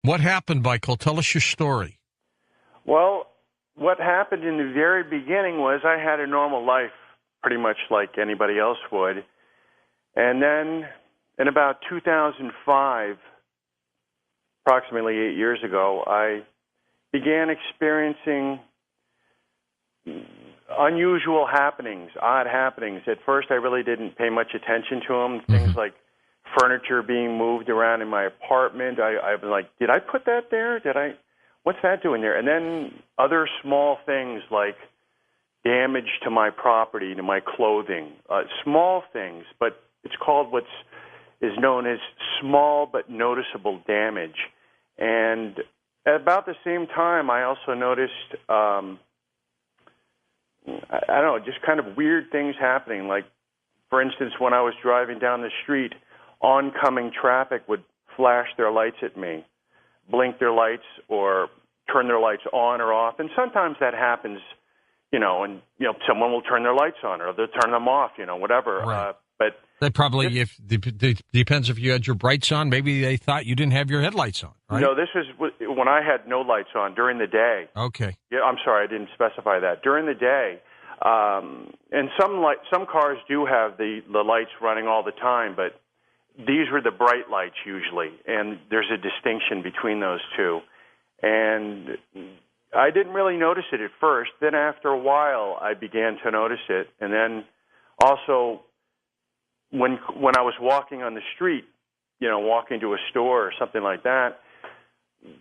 What happened, Michael? Tell us your story. Well, what happened in the very beginning was I had a normal life, pretty much like anybody else would. And then in about 2005, approximately 8 years ago, I began experiencing unusual happenings, odd happenings. At first, I really didn't pay much attention to them. Things like furniture being moved around in my apartment. I was like, did I put that there? What's that doing there? And then other small things like damage to my property, to my clothing. Small things, but it's called what is known as small but noticeable damage. And at about the same time, I also noticed, I don't know, just kind of weird things happening. Like, for instance, when I was driving down the street, oncoming traffic would flash their lights at me, blink their lights, or turn their lights on or off. And sometimes that happens, someone will turn their lights on or they'll turn them off, whatever. Right. But they probably, depends if you had your brights on, maybe they thought you didn't have your headlights on, right? No, this was when I had no lights on during the day. Okay. Yeah, I'm sorry, I didn't specify that. During the day, and some cars do have the lights running all the time, but these were the bright lights usually, and there's a distinction between those two. And I didn't really notice it at first. Then after a while, I began to notice it. And then also, when I was walking on the street, walking to a store or something like that,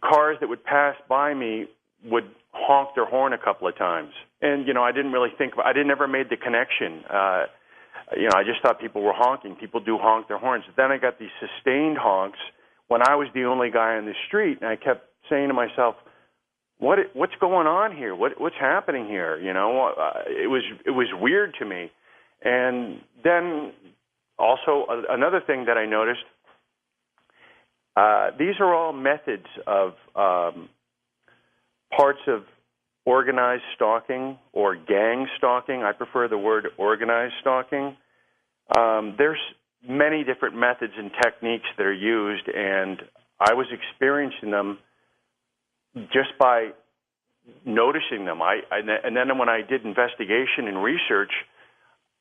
cars that would pass by me would honk their horn a couple of times. And, I didn't really I never made the connection. I just thought people were honking. People do honk their horns. Then I got these sustained honks when I was the only guy on the street, and I kept saying to myself, what's going on here? What's happening here? It was weird to me. And then also another thing that I noticed, these are all methods of parts of organized stalking or gang stalking. I prefer the word organized stalking. There's many different methods and techniques that are used, and I was experiencing them just by noticing them. And then when I did investigation and research,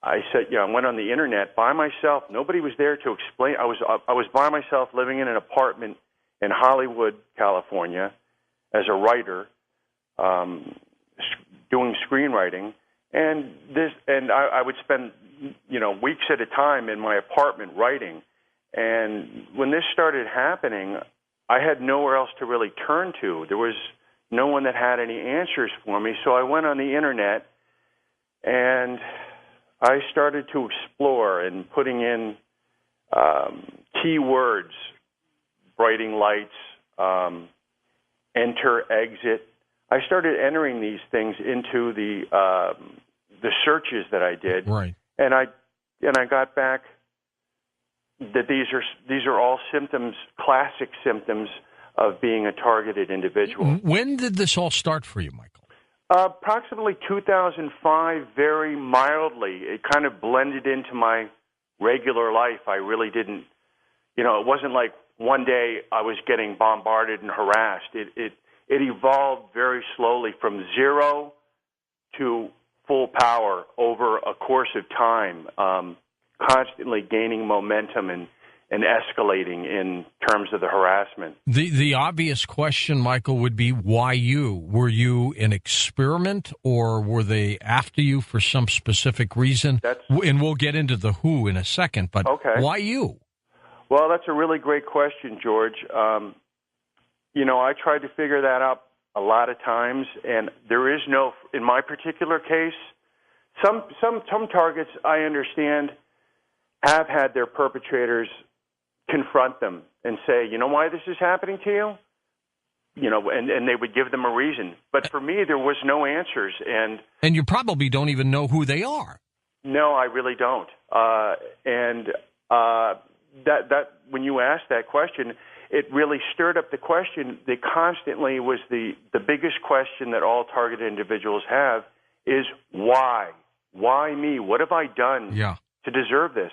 I said, I went on the internet by myself. Nobody was there to explain. I was by myself living in an apartment in Hollywood, California, as a writer, doing screenwriting, and I would spend weeks at a time in my apartment writing. And when this started happening, I had nowhere else to really turn to. There was no one that had any answers for me. So I went on the internet and I started to explore and putting in keywords, brighting lights, enter, exit. I started entering these things into the searches that I did. Right. And I got back that these are all symptoms, classic symptoms of being a targeted individual. When did this all start for you, Michael? Approximately 2005, very mildly. It kind of blended into my regular life. I really didn't, it wasn't like one day I was getting bombarded and harassed. It evolved very slowly from zero to full power over a course of time, constantly gaining momentum and escalating in terms of the harassment. The obvious question, Michael, would be why you? Were you an experiment, or were they after you for some specific reason? And we'll get into the who in a second, but okay. Why you? Well, that's a really great question, George. I tried to figure that out a lot of times, and there is no, in my particular case, some targets, I understand, have had their perpetrators confront them and say, you know why this is happening to you? And they would give them a reason. But for me, there was no answers. And you probably don't even know who they are. No, I really don't. That when you asked that question, it really stirred up the question that constantly was the biggest question that all targeted individuals have is why? Why me? What have I done to deserve this?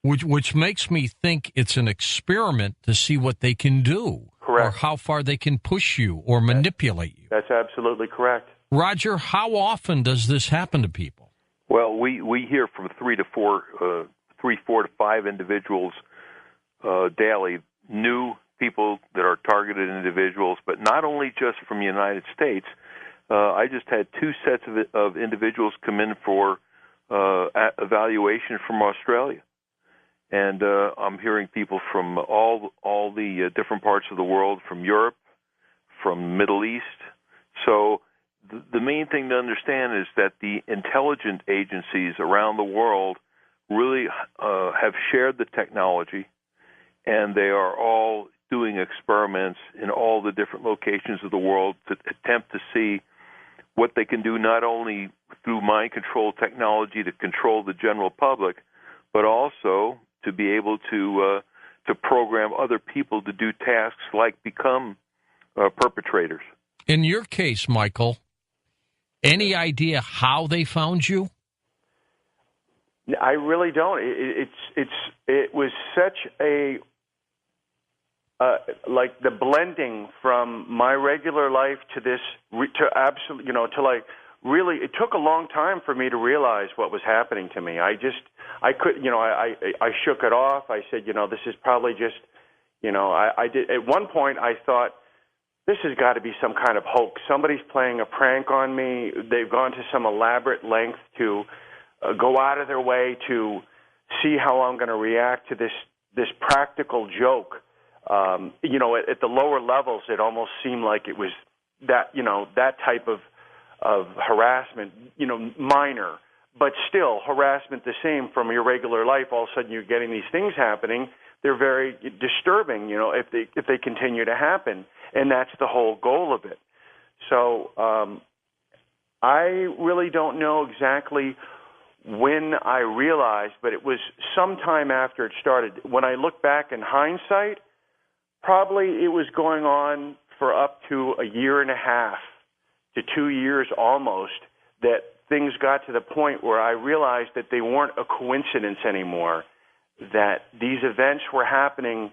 Which makes me think it's an experiment to see what they can do. Correct. Correct. or how far they can push you or manipulate you. That's absolutely correct. Roger, how often does this happen to people? Well, we hear from 4 to 5 individuals daily, new people that are targeted individuals, but not only just from the United States. I just had 2 sets of individuals come in for evaluation from Australia. And I'm hearing people from all the different parts of the world, from Europe, from Middle East. So the main thing to understand is that the intelligence agencies around the world really have shared the technology, and they are all doing experiments in all the different locations of the world to attempt to see what they can do, not only through mind control technology to control the general public, but also to be able to program other people to do tasks like become perpetrators. In your case, Michael, any idea how they found you? I really don't. It was such a like the blending from my regular life to this to absolute, to like really. It took a long time for me to realize what was happening to me. I could, I shook it off. I said, this is probably just, I did. At one point, I thought, this has got to be some kind of hoax. Somebody's playing a prank on me. They've gone to some elaborate length to go out of their way to see how I'm going to react to this practical joke. At the lower levels, it almost seemed like it was that, that type of harassment, minor, but still harassment the same from your regular life. All of a sudden you're getting these things happening. They're very disturbing, if they continue to happen. And that's the whole goal of it. So I really don't know exactly when I realized, but it was sometime after it started. When I look back in hindsight, probably it was going on for up to a year and a half to 2 years almost, that things got to the point where I realized that they weren't a coincidence anymore, that these events were happening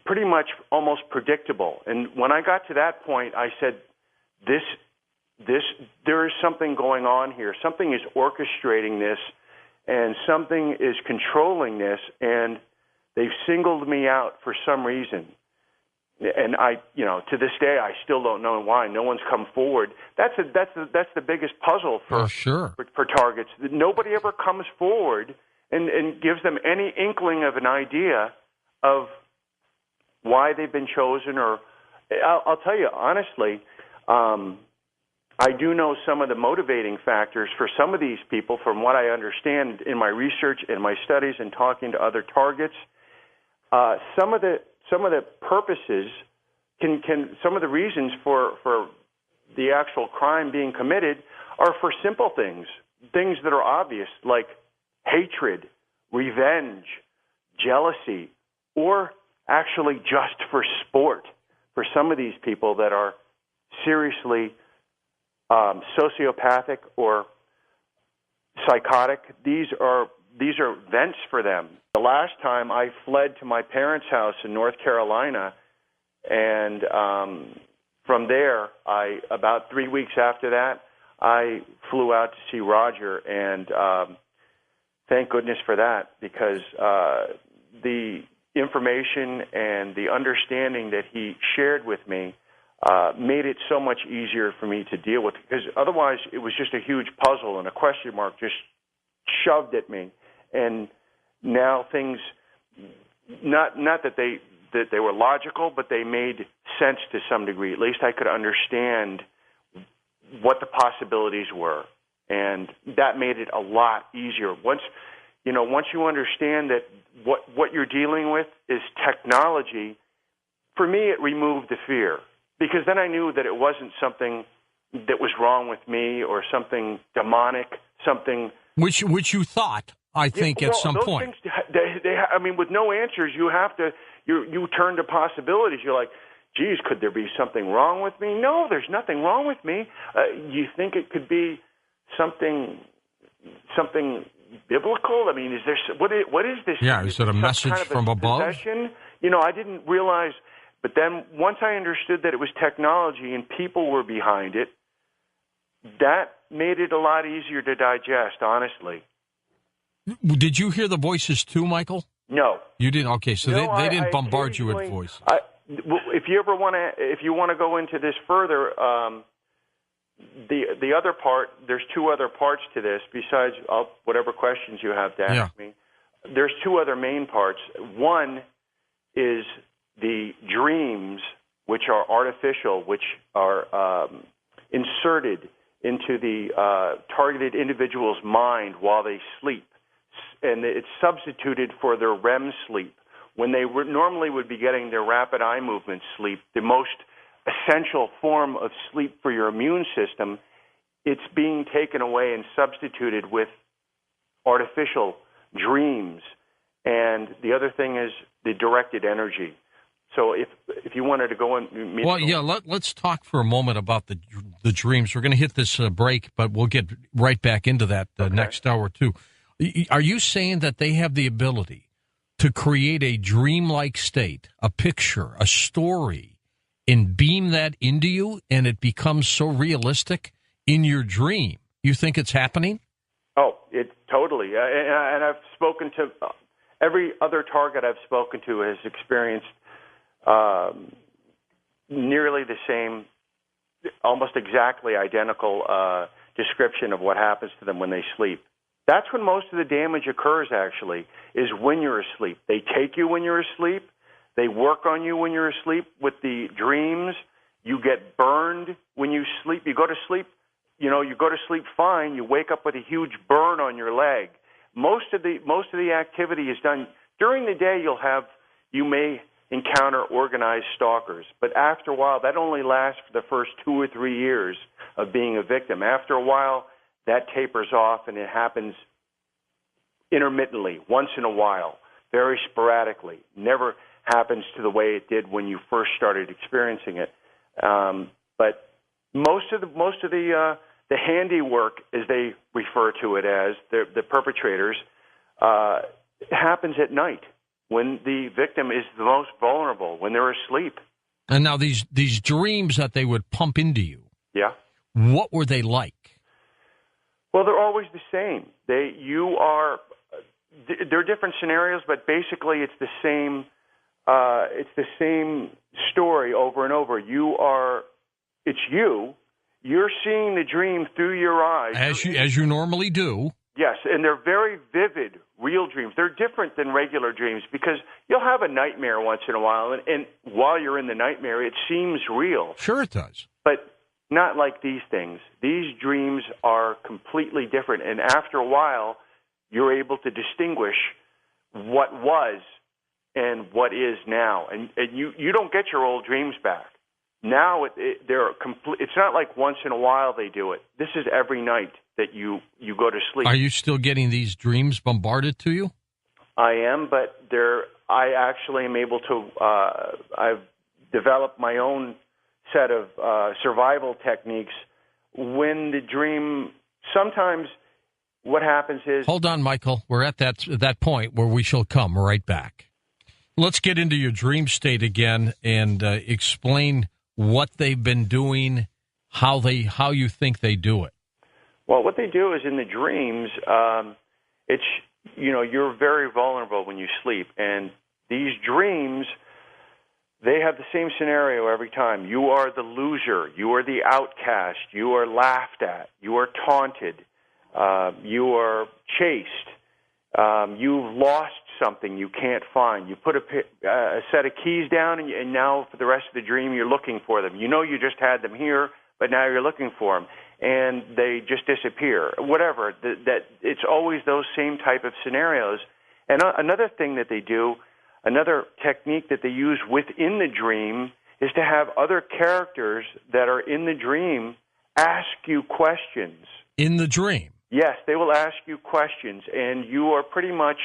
pretty much almost predictable. And when I got to that point, I said, there is something going on here. Something is orchestrating this, and something is controlling this, and they've singled me out for some reason. And I, to this day, I still don't know why. No one's come forward. That's the biggest puzzle for targets. Nobody ever comes forward and gives them any inkling of an idea of why they've been chosen. Or I'll tell you honestly, I do know some of the motivating factors for some of these people. From what I understand in my research, in my studies, and talking to other targets, some of the purposes some of the reasons for the actual crime being committed are for simple things that are obvious, like hatred, revenge, jealousy, or actually just for sport. For some of these people that are seriously sociopathic or psychotic, these are vents for them. The last time I fled to my parents' house in North Carolina, and from there, about 3 weeks after that, I flew out to see Roger, and thank goodness for that, because the information and the understanding that he shared with me made it so much easier for me to deal with, because otherwise it was just a huge puzzle and a question mark just shoved at me. And now things, not that they were logical, but they made sense to some degree. At least I could understand what the possibilities were, and that made it a lot easier. Once you understand that what you're dealing with is technology, for me it removed the fear, because then I knew that it wasn't something that was wrong with me or something demonic, something which you thought. I think at some point. Things, with no answers, you turn to possibilities. You're like, geez, could there be something wrong with me? No, there's nothing wrong with me. You think it could be something biblical? Is there what is this? Yeah, is it a message from above? Possession? I didn't realize, But then once I understood that it was technology and people were behind it, that made it a lot easier to digest, honestly. Did you hear the voices too, Michael? No. You didn't? Okay, so no, they didn't bombard you with voices. If you want to go into this further, the other part, there's two other parts to this besides whatever questions you have to ask me. There's two other main parts. One is the dreams, which are artificial, which are inserted into the targeted individual's mind while they sleep. And it's substituted for their REM sleep. When they normally would be getting their rapid eye movement sleep, the most essential form of sleep for your immune system, it's being taken away and substituted with artificial dreams. And the other thing is the directed energy. So if you wanted to go in... let's talk for a moment about the dreams. We're going to hit this break, but we'll get right back into that next hour, too. Are you saying that they have the ability to create a dreamlike state, a picture, a story, and beam that into you, and it becomes so realistic in your dream? You think it's happening? Oh, it totally. And I've spoken to every other target I've spoken to has experienced nearly the same, almost exactly identical description of what happens to them when they sleep. That's when most of the damage occurs, actually, is when you're asleep. They take you when you're asleep. They work on you when you're asleep with the dreams. You get burned when you sleep. You go to sleep, you go to sleep fine. You wake up with a huge burn on your leg. Most of the activity is done during the day. You may encounter organized stalkers, but after a while, that only lasts for the first 2 or 3 years of being a victim. After a while, that tapers off, and it happens intermittently, once in a while, very sporadically. Never happens to the way it did when you first started experiencing it. But most of the handiwork, as they refer to it as, the perpetrators, happens at night when the victim is the most vulnerable, when they're asleep. And now these dreams that they would pump into you, what were they like? Well, they're always the same. They're different scenarios, but basically it's the same. It's the same story over and over. It's you. You're seeing the dream through your eyes, as you normally do. Yes, and they're very vivid, real dreams. They're different than regular dreams because you'll have a nightmare once in a while, and while you're in the nightmare, it seems real. Sure, it does. But not like these things. These dreams are completely different, and after a while, you're able to distinguish what was and what is now. And you don't get your old dreams back. Now they're complete. It's not like once in a while they do it. This is every night that you go to sleep. Are you still getting these dreams bombarded to you? I am, but I actually am able to. I've developed my own set of survival techniques when the dream. Sometimes what happens is. Hold on, Michael. We're at that point where we shall come right back. Let's get into your dream state again and explain what they've been doing, how you think they do it. Well, what they do is in the dreams, you're very vulnerable when you sleep, and these dreams, they have the same scenario every time. You are the loser. You are the outcast. You are laughed at. You are taunted. You are chased. You've lost something you can't find. You put a set of keys down, and now for the rest of the dream, you're looking for them. You know you just had them here, but now you're looking for them, and they just disappear. Whatever. That it's always those same type of scenarios. And another thing that they do, another technique that they use within the dream, is to have other characters that are in the dream ask you questions. In the dream? Yes, they will ask you questions, and you are pretty much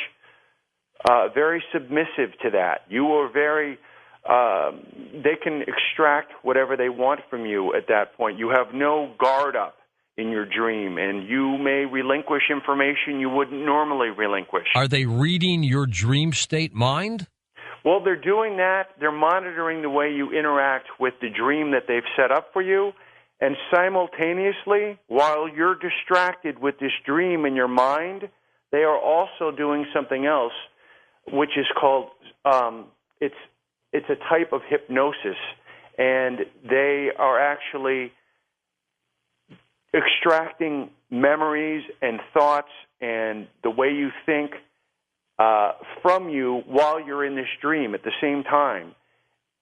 very submissive to that. You are very, they can extract whatever they want from you at that point. You have no guard up in your dream, and you may relinquish information you wouldn't normally relinquish. Are they reading your dream state mind? Well, they're doing that. They're monitoring the way you interact with the dream that they've set up for you. And simultaneously, while you're distracted with this dream in your mind, they are also doing something else, which is called, it's a type of hypnosis. And they are actually extracting memories and thoughts and the way you think from you while you're in this dream at the same time.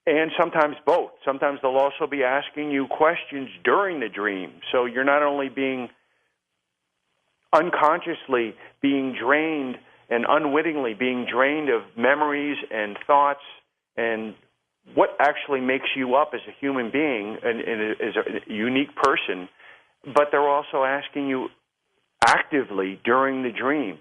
And sometimes both. Sometimes they'll also be asking you questions during the dream. So you're not only being unconsciously being drained and unwittingly being drained of memories and thoughts and what actually makes you up as a human being and as a unique person, but they're also asking you actively during the dream.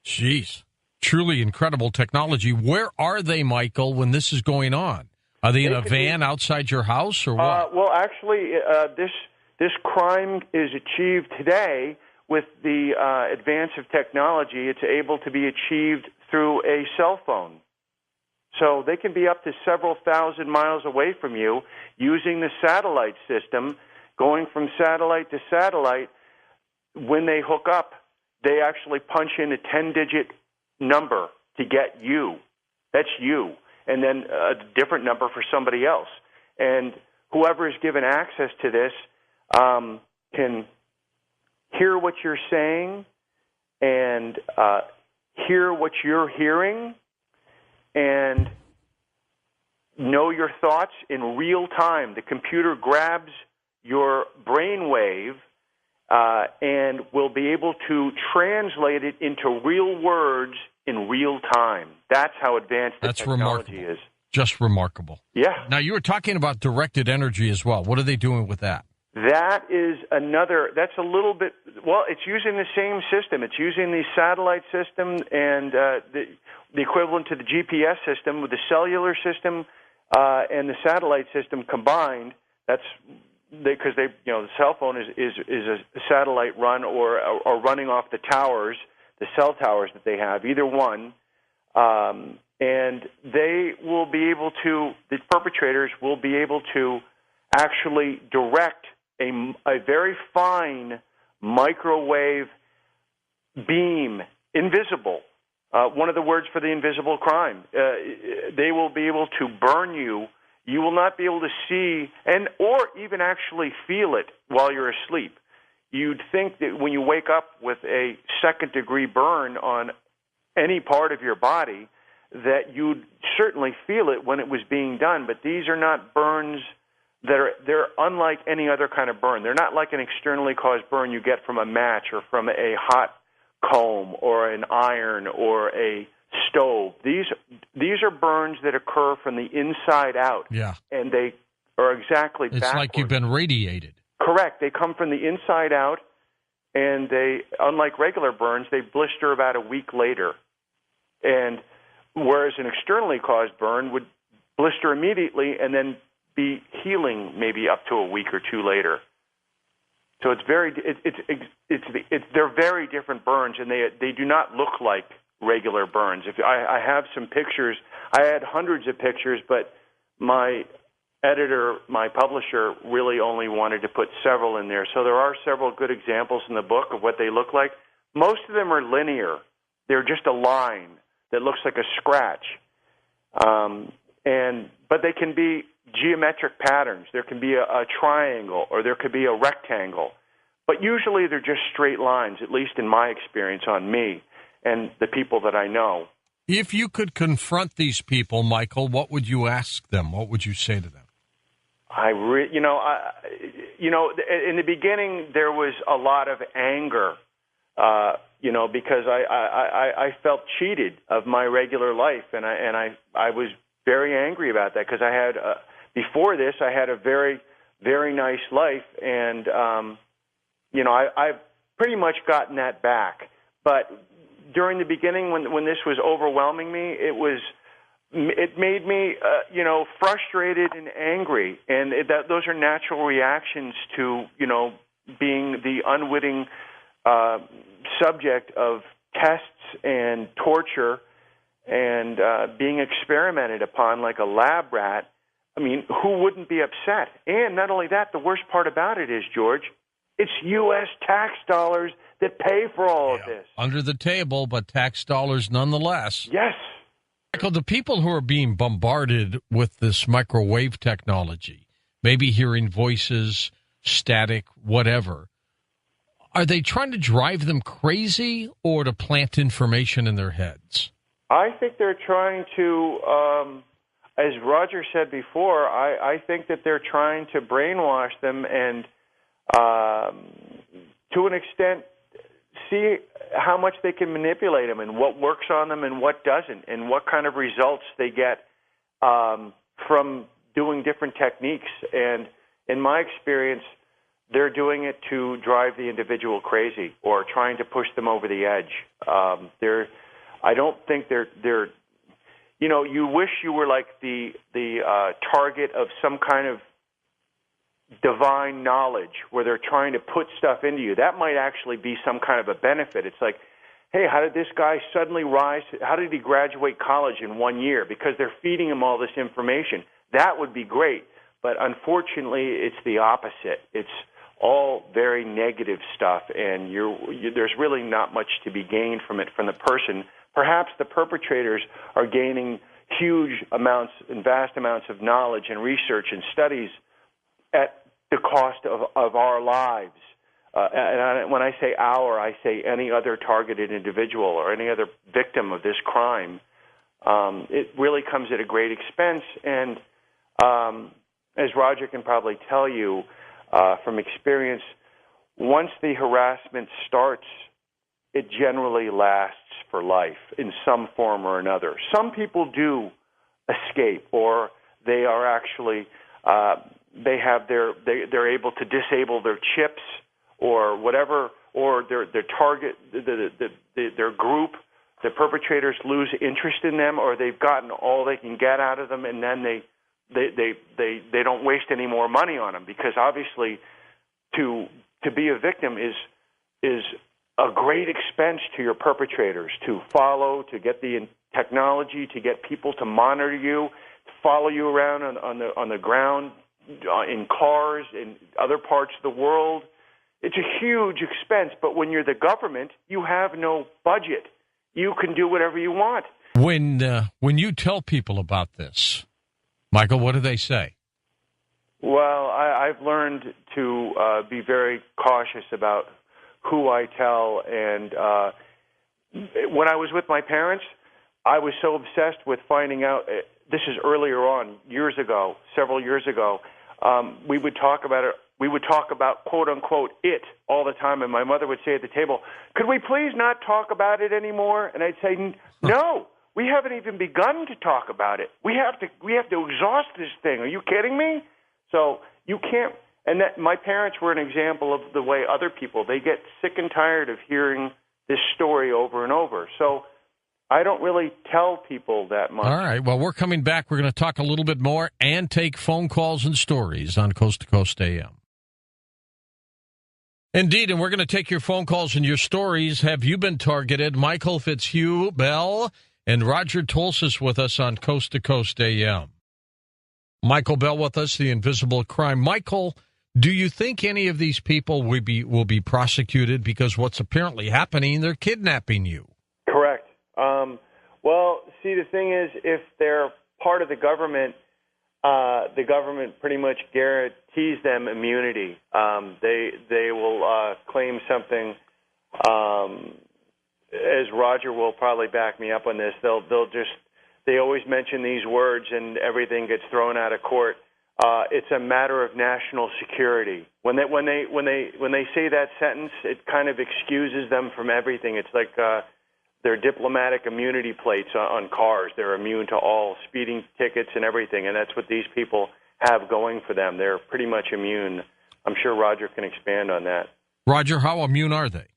Jeez. Truly incredible technology. Where are they, Michael, when this is going on? Are they in a van outside your house or what? Well, actually, this crime is achieved today with the advance of technology. It's able to be achieved through a cell phone. So they can be up to several thousand miles away from you using the satellite system, going from satellite to satellite. When they hook up, they actually punch in a 10-digit number to get you. That's you. And then a different number for somebody else. And whoever is given access to this can hear what you're saying and hear what you're hearing and know your thoughts in real time. The computer grabs your brainwave and will be able to translate it into real words in real time. That's how advanced the technology is. Just remarkable. Yeah. Now, you were talking about directed energy as well. What are they doing with that? That is that's a little bit, well, it's using the same system. It's using the satellite system and the equivalent to the GPS system with the cellular system and the satellite system combined. That's because the cell phone is a satellite run or running off the towers, the cell towers that they have, either one. And they will be able to, the perpetrators will be able to actually direct a very fine microwave beam, invisible. One of the words for the invisible crime. They will be able to burn you. You will not be able to see or even actually feel it while you're asleep. You'd think that when you wake up with a second-degree burn on any part of your body, that you'd certainly feel it when it was being done. But these are not burns they're unlike any other kind of burn. They're not like an externally caused burn you get from a match or from a hot comb or an iron or a stove. These are burns that occur from the inside out. Yeah. And they are exactly It's backwards. like you've been radiated. Correct. They come from the inside out, and they, unlike regular burns, they blister about a week later. And whereas an externally caused burn would blister immediately and then be healing maybe up to a week or two later. So they're very different burns, and they do not look like regular burns. If I have some pictures, I had hundreds of pictures, but my editor, my publisher, really only wanted to put several in there. So there are several good examples in the book of what they look like. Most of them are linear. They're just a line that looks like a scratch. But they can be geometric patterns. There can be a triangle or there could be a rectangle. But usually they're just straight lines, at least in my experience on me and the people that I know. If you could confront these people, Michael, what would you ask them? What would you say to them? In the beginning there was a lot of anger, because I felt cheated of my regular life, and I was very angry about that because I had before this I had a very, very nice life, and I've pretty much gotten that back. But during the beginning, when this was overwhelming me, it made me frustrated and angry, and those are natural reactions to being the unwitting subject of tests and torture and being experimented upon like a lab rat, I mean, who wouldn't be upset? And not only that, the worst part about it is, George, it's U.S. tax dollars that pay for all of this. Under the table, but tax dollars nonetheless. Yes. Michael, the people who are being bombarded with this microwave technology, maybe hearing voices, static, whatever, are they trying to drive them crazy or to plant information in their heads? I think they're trying to, as Roger said before, I think that they're trying to brainwash them and, to an extent, see how much they can manipulate them and what works on them and what doesn't, and what kind of results they get from doing different techniques. And in my experience, they're doing it to drive the individual crazy or trying to push them over the edge. I don't think they're. You know, you wish you were like the target of some kind of divine knowledge where they're trying to put stuff into you. That might actually be some kind of a benefit. It's like, hey, how did this guy suddenly rise? How did he graduate college in 1 year? Because they're feeding him all this information. That would be great. But unfortunately, it's the opposite. It's all very negative stuff, and there's really not much to be gained from it from the person. Perhaps the perpetrators are gaining huge amounts and vast amounts of knowledge and research and studies at the cost of our lives. And when I say our, I say any other targeted individual or any other victim of this crime. It really comes at a great expense. And as Roger can probably tell you from experience, once the harassment starts, it generally lasts for life in some form or another. Some people do escape, or they are actually they're able to disable their chips or whatever, or their target, their group, the perpetrators lose interest in them, or they've gotten all they can get out of them, and then they don't waste any more money on them, because obviously to be a victim is a great expense to your perpetrators, to follow, to get the technology, to get people to monitor you, to follow you around on the ground, in cars, in other parts of the world. It's a huge expense, but when you're the government, you have no budget. You can do whatever you want. When you tell people about this, Michael, what do they say? Well, I've learned to be very cautious about who I tell, and when I was with my parents, I was so obsessed with finding out. This is earlier on, several years ago. We would talk about it. We would talk about, quote unquote, it all the time, and my mother would say at the table, "Could we please not talk about it anymore?" And I'd say, "No, we haven't even begun to talk about it. We have to exhaust this thing. Are you kidding me?" So you can't. And that my parents were an example of the way other people, they get sick and tired of hearing this story over and over. So I don't really tell people that much. All right. Well, we're coming back. We're going to talk a little bit more and take phone calls and stories on Coast to Coast AM. Indeed, and we're going to take your phone calls and your stories. Have you been targeted? Michael Fitzhugh Bell and Roger Tolsis with us on Coast to Coast AM. Michael Bell with us, the invisible crime. Michael, do you think any of these people will be prosecuted because what's apparently happening, they're kidnapping you? Correct. Well, see, the thing is, if they're part of the government pretty much guarantees them immunity. They will claim something. As Roger will probably back me up on this, they always mention these words and everything gets thrown out of court. It's a matter of national security. When they say that sentence, it kind of excuses them from everything. It's like their diplomatic immunity plates on cars. They're immune to all speeding tickets and everything, and that's what these people have going for them. They're pretty much immune. I'm sure Roger can expand on that. Roger, how immune are they?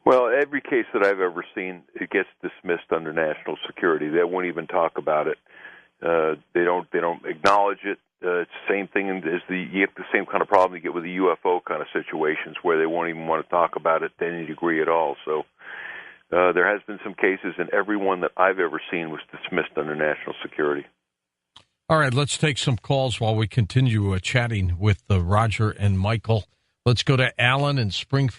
Well, every case that I've ever seen, it gets dismissed under national security. They won't even talk about it. They don't acknowledge it. It's the same thing as you get the same kind of problem you get with the UFO kind of situations where they won't even want to talk about it to any degree at all. So There has been some cases, and every one that I've ever seen was dismissed under national security. All right, let's take some calls while we continue chatting with Roger and Michael. Let's go to Alan in Springfield.